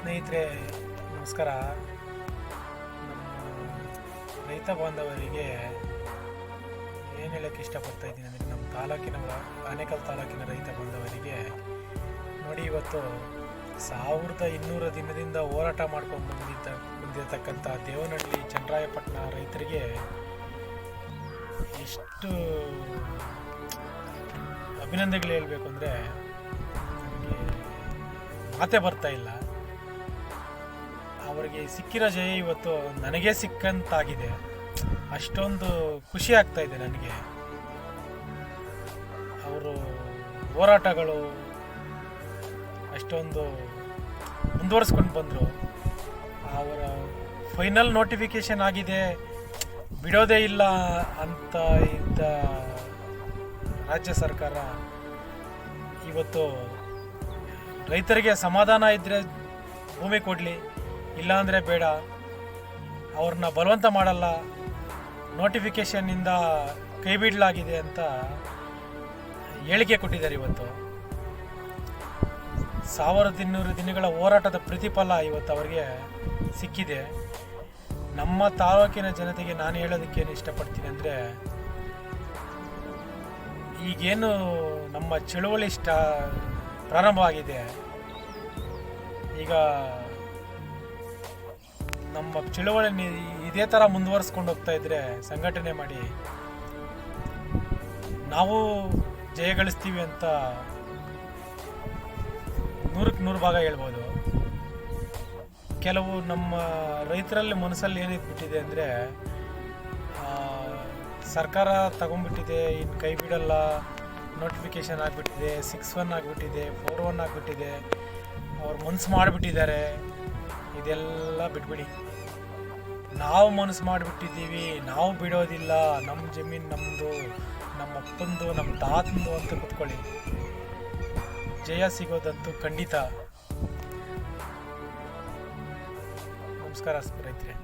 ಸ್ನೇಹಿತರೆ ನಮಸ್ಕಾರ. ನಮ್ಮ ರೈತ ಬಾಂಧವರಿಗೆ ಏನು ಹೇಳೋಕ್ಕೆ ಇಷ್ಟಪಡ್ತಾ ಇದ್ದೀನಿ ಅಂದರೆ, ನಮ್ಮ ತಾಲೂಕಿನ ಆನೇಕಲ್ ತಾಲೂಕಿನ ರೈತ ಬಾಂಧವರಿಗೆ ನೋಡಿ, ಇವತ್ತು 1200 ದಿನದಿಂದ ಹೋರಾಟ ಮಾಡ್ಕೊಂಡು ಬಂದಿರತಕ್ಕಂಥ ದೇವನಹಳ್ಳಿ ಚನ್ನರಾಯಪಟ್ಟಣ ರೈತರಿಗೆ ಎಷ್ಟು ಅಭಿನಂದನೆಗಳು ಹೇಳಬೇಕು ಅಂದರೆ ನನಗೆ ಮಾತೇ ಬರ್ತಾ ಇಲ್ಲ. ಅವರಿಗೆ ಸಿಕ್ಕಿರೋ ಜಯ ಇವತ್ತು ನನಗೆ ಸಿಕ್ಕಂತಾಗಿದೆ. ಅಷ್ಟೊಂದು ಖುಷಿ ಆಗ್ತಾ ಇದೆ ನನಗೆ. ಅವರು ಹೋರಾಟಗಳು ಅಷ್ಟೊಂದು ಮುಂದುವರಿಸ್ಕೊಂಡು ಬಂದರು. ಅವರ ಫೈನಲ್ ನೋಟಿಫಿಕೇಷನ್ ಆಗಿದೆ, ಬಿಡೋದೇ ಇಲ್ಲ ಅಂತ ಇದ್ದ ರಾಜ್ಯ ಸರ್ಕಾರ ಇವತ್ತು ರೈತರಿಗೆ ಸಮಾಧಾನ ಇದ್ದರೆ ಭೂಮಿ ಕೊಡಲಿ, ಇಲ್ಲಾಂದರೆ ಬೇಡ, ಅವ್ರನ್ನ ಬಲವಂತ ಮಾಡಲ್ಲ, ನೋಟಿಫಿಕೇಷನ್ನಿಂದ ಕೈ ಬಿಡಲಾಗಿದೆ ಅಂತ ಹೇಳಿಕೆ ಕೊಟ್ಟಿದ್ದಾರೆ. ಇವತ್ತು 1200 ದಿನಗಳ ಹೋರಾಟದ ಪ್ರತಿಫಲ ಇವತ್ತು ಅವರಿಗೆ ಸಿಕ್ಕಿದೆ. ನಮ್ಮ ತಾಲೂಕಿನ ಜನತೆಗೆ ನಾನು ಹೇಳೋದಕ್ಕೇನು ಇಷ್ಟಪಡ್ತೀನಿ ಅಂದರೆ, ಈಗೇನು ನಮ್ಮ ಚಳುವಳಿ ಪ್ರಾರಂಭವಾಗಿದೆ, ಈಗ ನಮ್ಮ ಚಳುವಳಿ ಇದೇ ಥರ ಮುಂದುವರಿಸ್ಕೊಂಡು ಹೋಗ್ತಾ ಇದ್ದರೆ, ಸಂಘಟನೆ ಮಾಡಿ ನಾವು ಜಯಗಳಿಸ್ತೀವಿ ಅಂತ 100ಕ್ಕೆ 100 ಭಾಗ ಹೇಳ್ಬೋದು. ಕೆಲವು ನಮ್ಮ ರೈತರಲ್ಲಿ ಮನಸ್ಸಲ್ಲಿ ಏನಿದ್ಬಿಟ್ಟಿದೆ ಅಂದರೆ, ಸರ್ಕಾರ ತಗೊಂಡ್ಬಿಟ್ಟಿದೆ, ಇನ್ನು ಕೈ ಬಿಡಲ್ಲ, ನೋಟಿಫಿಕೇಷನ್ ಆಗಿಬಿಟ್ಟಿದೆ, 6-1 ಆಗಿಬಿಟ್ಟಿದೆ, 4-1 ಆಗಿಬಿಟ್ಟಿದೆ, ಅವ್ರು ಮನಸ್ಸು ಮಾಡಿಬಿಟ್ಟಿದ್ದಾರೆ. ಇದೆಲ್ಲ ಬಿಟ್ಬಿಡಿ, ನಾವು ಮನಸ್ಸು ಮಾಡಿಬಿಟ್ಟಿದ್ದೀವಿ, ನಾವು ಬಿಡೋದಿಲ್ಲ, ನಮ್ಮ ಜಮೀನು ನಮ್ಮದು, ನಮ್ಮ ಅಪ್ಪಂದು, ನಮ್ಮ ತಾತಂದು ಅಂತ ಕೂತ್ಕೊಳ್ಳಿ. ಜಯ ಸಿಗೋದಂತೂ ಖಂಡಿತ. ನಮಸ್ಕಾರ ರೈತರೇ.